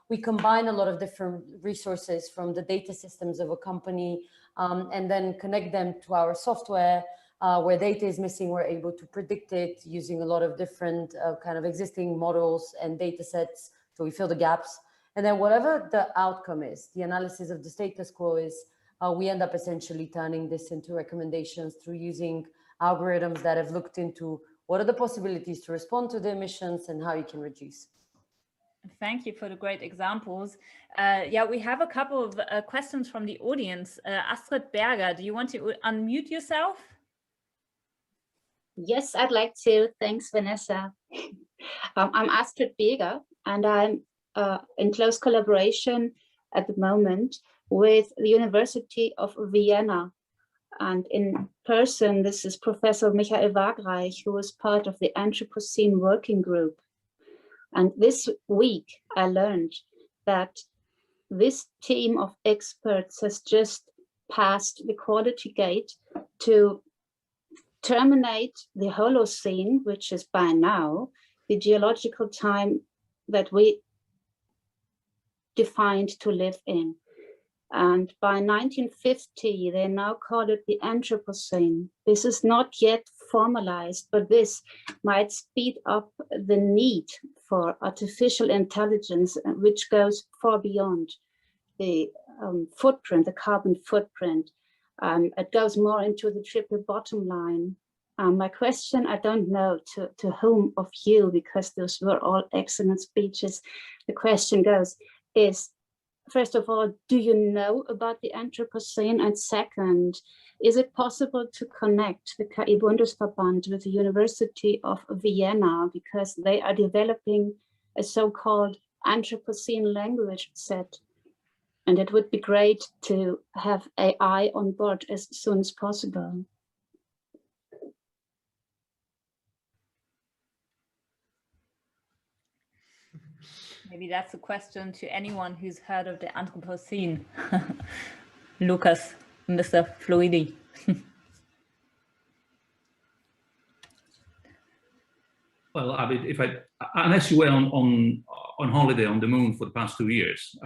We combine a lot of different resources from the data systems of a company and then connect them to our software. Where data is missing, we're able to predict it using a lot of different kind of existing models and data sets. So we fill the gaps. And then whatever the outcome is, the analysis of the status quo is, we end up essentially turning this into recommendations through using algorithms that have looked into what are the possibilities to respond to the emissions and how you can reduce. Thank you for the great examples. Yeah, we have a couple of questions from the audience. Astrid Berger, do you want to unmute yourself? Yes, I'd like to. Thanks, Vanessa. I'm Astrid Berger, and I'm in close collaboration at the moment with the University of Vienna. And in person, this is Professor Michael Wagreich, who is part of the Anthropocene Working Group. And this week, I learned that this team of experts has just passed the quality gate to terminate the Holocene, which is by now the geological time that we defined to live in. And by 1950, they now call it the Anthropocene. This is not yet formalized, but this might speed up the need for artificial intelligence, which goes far beyond the footprint, the carbon footprint. It goes more into the triple bottom line. My question, I don't know to whom of you, because those were all excellent speeches. The question goes is, first of all, do you know about the Anthropocene? And second, is it possible to connect the KI-Bundersverband with the University of Vienna, because they are developing a so-called Anthropocene language set? And it would be great to have AI on board as soon as possible. Maybe that's a question to anyone who's heard of the Anthropocene. Lucas, Mr. Floridi. Well, I mean, unless you were on holiday on the moon for the past 2 years,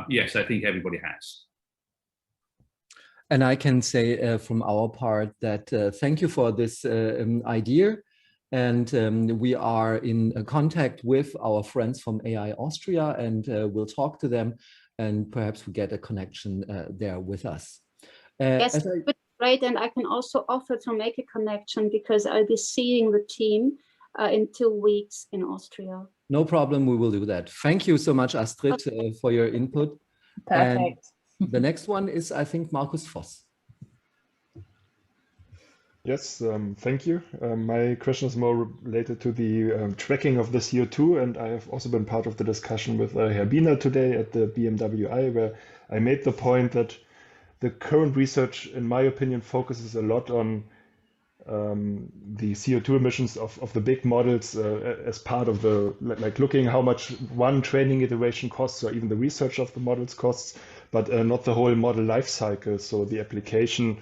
yes, I think everybody has. And I can say from our part that thank you for this idea. And we are in contact with our friends from AI Austria, and we'll talk to them, and perhaps we get a connection there with us. Yes, great. And I can also offer to make a connection, because I'll be seeing the team in 2 weeks in Austria. No problem, we will do that. Thank you so much, Astrid, for your input. Perfect. And the next one is, I think, Markus Voss. Yes, thank you. My question is more related to the tracking of the CO2, and I have also been part of the discussion with Herr Bienert today at the BMWI, where I made the point that the current research, in my opinion, focuses a lot on the CO2 emissions of the big models as part of the, like looking how much one training iteration costs or even the research of the models costs, but not the whole model life cycle. So the application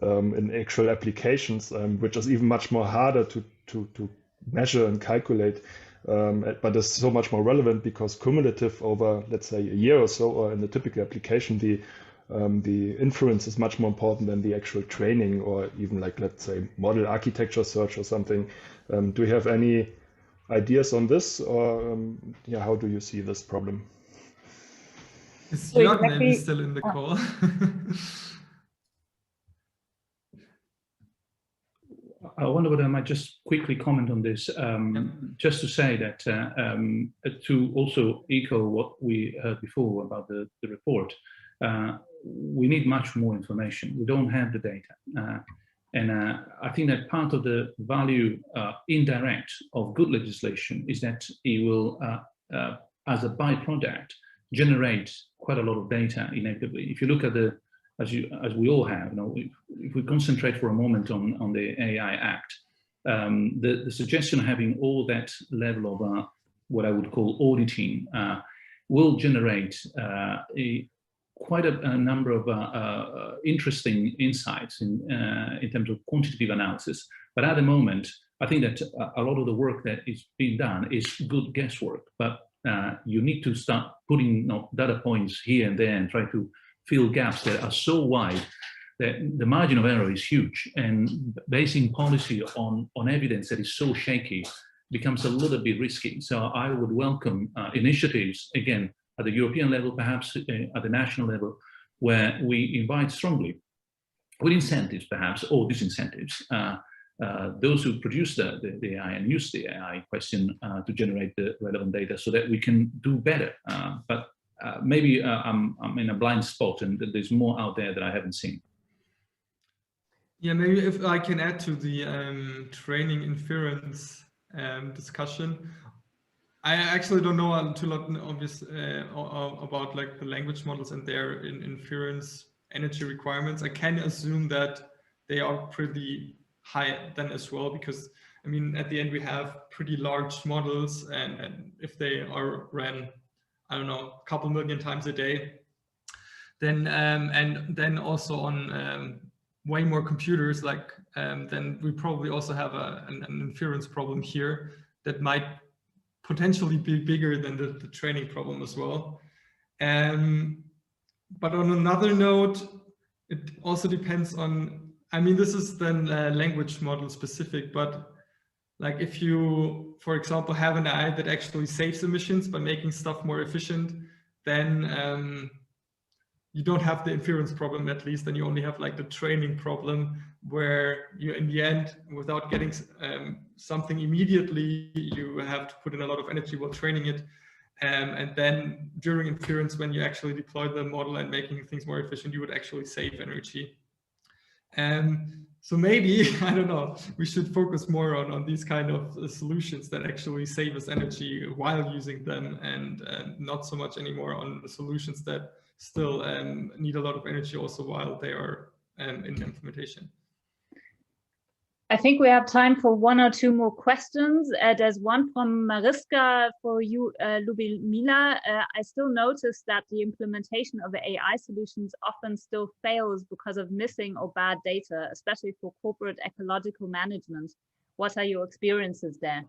in actual applications, which is even much more harder to measure and calculate, but is so much more relevant because cumulative over, let's say, a year or so, or in the typical application, the inference is much more important than the actual training, or even like, let's say, model architecture search or something. Do you have any ideas on this, or yeah, how do you see this problem? Is Jörg maybe still in the call? I wonder whether I might just quickly comment on this, just to say that to also echo what we heard before about the report, we need much more information. We don't have the data. And I think that part of the value indirect of good legislation is that it will, as a byproduct, generate quite a lot of data inevitably. If you look at the, as we all have, if we concentrate for a moment on the AI Act, the suggestion of having all that level of what I would call auditing will generate quite a number of interesting insights in terms of quantitative analysis. But at the moment, I think that a lot of the work that is being done is good guesswork, but you need to start putting data points here and there and try to fill gaps that are so wide that the margin of error is huge, and basing policy on evidence that is so shaky becomes a little bit risky. So I would welcome initiatives, again, at the European level, perhaps at the national level, where we invite strongly, with incentives perhaps, or disincentives, those who produce the AI and use the AI question to generate the relevant data so that we can do better. But maybe I'm in a blind spot and there's more out there that I haven't seen. Yeah, maybe if I can add to the training inference discussion. I actually don't know too lot obvious about like the language models and their inference energy requirements. I can assume that they are pretty high then as well, because I mean, at the end we have pretty large models, and if they are ran, I don't know, a couple million times a day, then and then also on way more computers, like then we probably also have an inference problem here that might potentially be bigger than the training problem as well. But on another note, it also depends on, I mean, this is then language model specific, but like if you, for example, have an AI that actually saves emissions by making stuff more efficient, then you don't have the inference problem, at least, and you only have like the training problem, where you, in the end, without getting something immediately, you have to put in a lot of energy while training it. And then during inference, when you actually deploy the model and making things more efficient, you would actually save energy. So maybe, I don't know, we should focus more on these kind of solutions that actually save us energy while using them, and not so much anymore on the solutions that still need a lot of energy also while they are in implementation. I think we have time for one or two more questions. There's one from Mariska for you, Lubomila. I still notice that the implementation of the AI solutions often still fails because of missing or bad data, especially for corporate ecological management. What are your experiences there?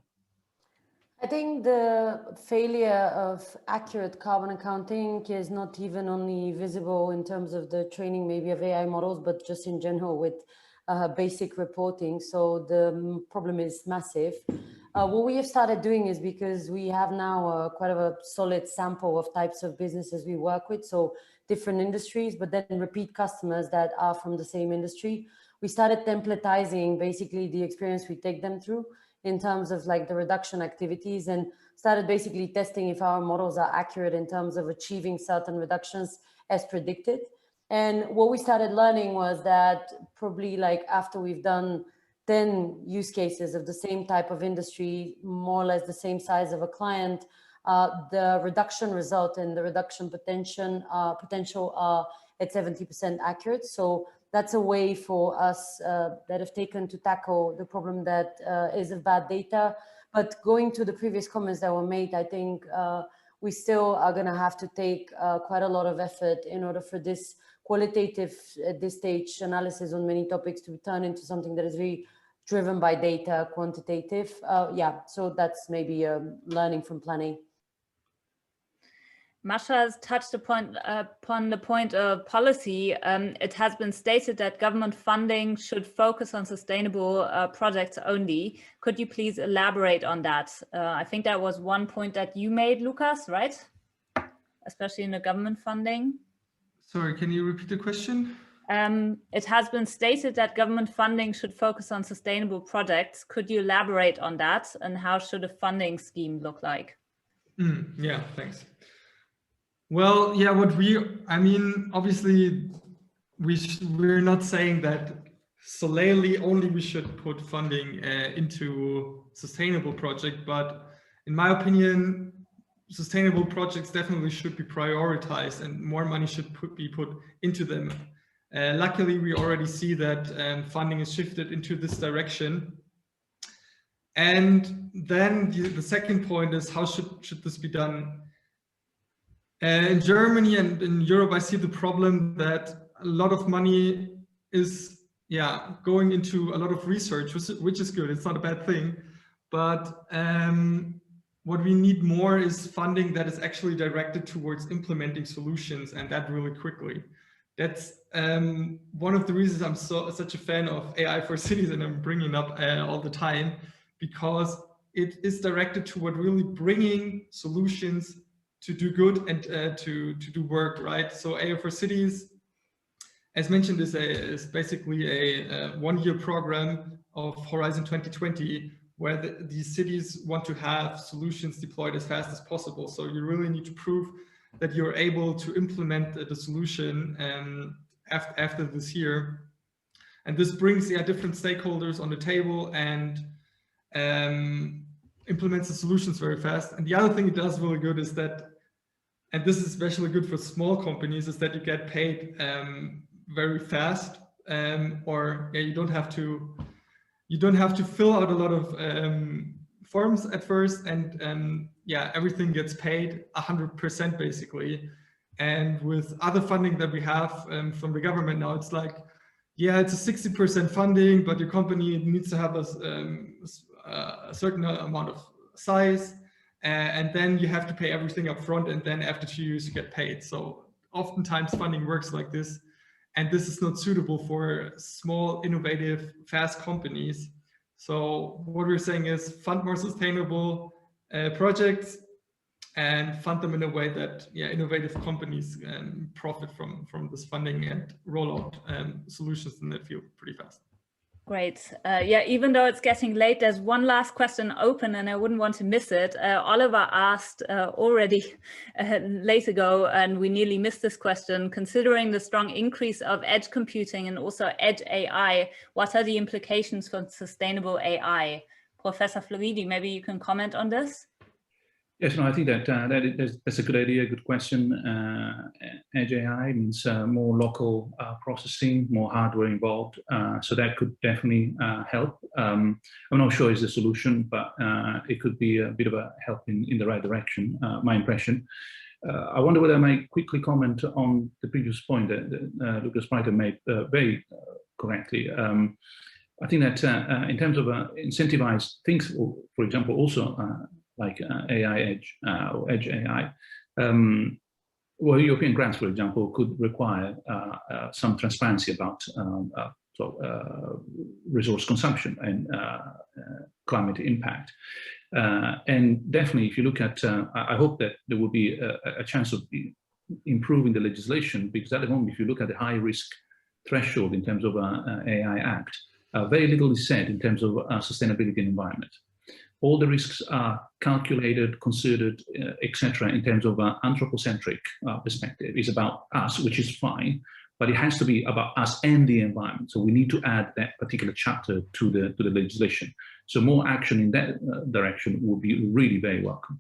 I think the failure of accurate carbon accounting is not even only visible in terms of the training maybe of AI models, but just in general with basic reporting. So the problem is massive. What we have started doing is, because we have now quite a solid sample of types of businesses we work with, so different industries, but then repeat customers that are from the same industry. We started templatizing basically the experience we take them through in terms of like the reduction activities, and started basically testing if our models are accurate in terms of achieving certain reductions as predicted. And what we started learning was that probably like after we've done 10 use cases of the same type of industry, more or less the same size of a client, the reduction result and the reduction potential are at 70% accurate. So that's a way for us that have taken to tackle the problem that is of bad data. But going to the previous comments that were made, I think we still are going to have to take quite a lot of effort in order for this qualitative, at this stage, analysis on many topics to turn into something that is really driven by data, quantitative. Yeah, so that's maybe learning from PlanA. Masha has touched upon the point of policy. It has been stated that government funding should focus on sustainable projects only. Could you please elaborate on that? I think that was one point that you made, Lukas, right? Especially in the government funding. Sorry, can you repeat the question? It has been stated that government funding should focus on sustainable projects. Could you elaborate on that, and how should a funding scheme look like? Yeah, thanks. Well, yeah, I mean, obviously, we're not saying that solely only we should put funding into sustainable projects, but in my opinion, sustainable projects definitely should be prioritized and more money should be put into them. Luckily, we already see that funding is shifted into this direction. And then the second point is, how should this be done? In Germany and in Europe, I see the problem that a lot of money is going into a lot of research, which is good. It's not a bad thing. But what we need more is funding that is actually directed towards implementing solutions, and that really quickly. That's one of the reasons I'm such a fan of AI for cities, and I'm bringing up all the time, because it is directed toward really bringing solutions to do good and to do work, right? So AI for cities, as mentioned, is basically a one-year program of Horizon 2020, where these cities want to have solutions deployed as fast as possible. So you really need to prove that you're able to implement the solution after this year. And this brings different stakeholders on the table and implements the solutions very fast. And the other thing it does really good is that, and this is especially good for small companies, is that you get paid very fast, or you don't have to fill out a lot of forms at first, and everything gets paid 100% basically. And with other funding that we have from the government now, it's like, it's a 60% funding, but your company needs to have a certain amount of size, and then you have to pay everything up front, and then after 2 years you get paid. So oftentimes funding works like this, and this is not suitable for small, innovative, fast companies. So what we're saying is fund more sustainable projects and fund them in a way that innovative companies profit from this funding and roll out solutions in that field pretty fast. Great. Even though it's getting late, there's one last question open and I wouldn't want to miss it. Oliver asked already late ago, and we nearly missed this question. Considering the strong increase of edge computing and also edge AI, what are the implications for sustainable AI? Professor Floridi, maybe you can comment on this? Yes, no, I think that's a good idea, good question. Edge AI means more local processing, more hardware involved. So that could definitely help. I'm not sure it's the solution, but it could be a bit of a help in the right direction, my impression. I wonder whether I might quickly comment on the previous point that Lucas Spreiter made very correctly. I think that in terms of incentivized things, for example, also like AI Edge or Edge AI. Well, European grants, for example, could require some transparency about resource consumption and climate impact. And definitely, if you look at, I hope that there will be a chance of improving the legislation, because at the moment, if you look at the high risk threshold in terms of AI Act, very little is said in terms of sustainability and environment. All the risks are calculated, considered, etc. in terms of an anthropocentric perspective. It's about us, which is fine, but it has to be about us and the environment. So we need to add that particular chapter to the legislation. So more action in that direction would be really very welcome.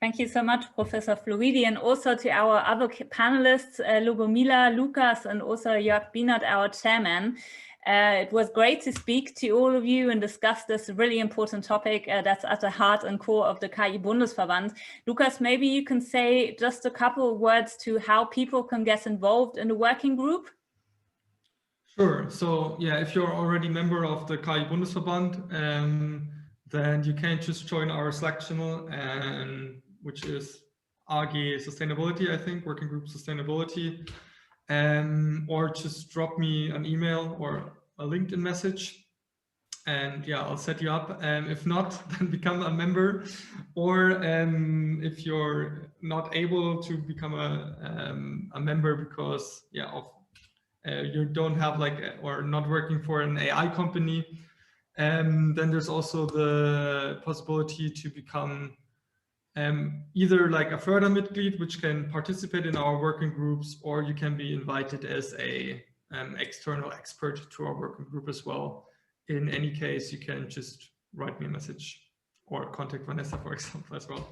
Thank you so much, Professor Floridi, and also to our other panelists, Lubomila, Lukas, and also Jörg Bienert, our chairman. It was great to speak to all of you and discuss this really important topic that's at the heart and core of the KI-Bundersverband. Lukas, maybe you can say just a couple of words to how people can get involved in the working group. Sure. So yeah, if you're already a member of the KI-Bundersverband, then you can just join our Slack channel, which is AG Sustainability, I think, Working Group Sustainability, or just drop me an email or a LinkedIn message, and yeah, I'll set you up. If not, then become a member, or if you're not able to become a member because you don't have or not working for an AI company, then there's also the possibility to become either like a further Mitglied, which can participate in our working groups, or you can be invited as a external expert to our working group as well. In any case, you can just write me a message or contact Vanessa, for example, as well.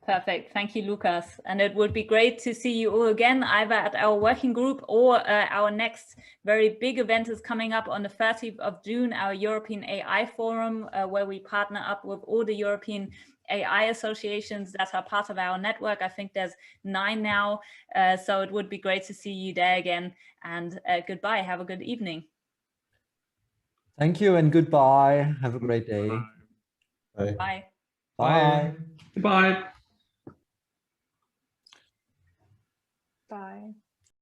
Perfect. Thank you, Lukas. And it would be great to see you all again, either at our working group or our next very big event is coming up on the 30th of June, our European AI Forum, where we partner up with all the European AI associations that are part of our network. I think there's 9 now. So it would be great to see you there again. And goodbye. Have a good evening. Thank you and goodbye. Have a great day. Bye. Bye. Bye. Bye. Bye.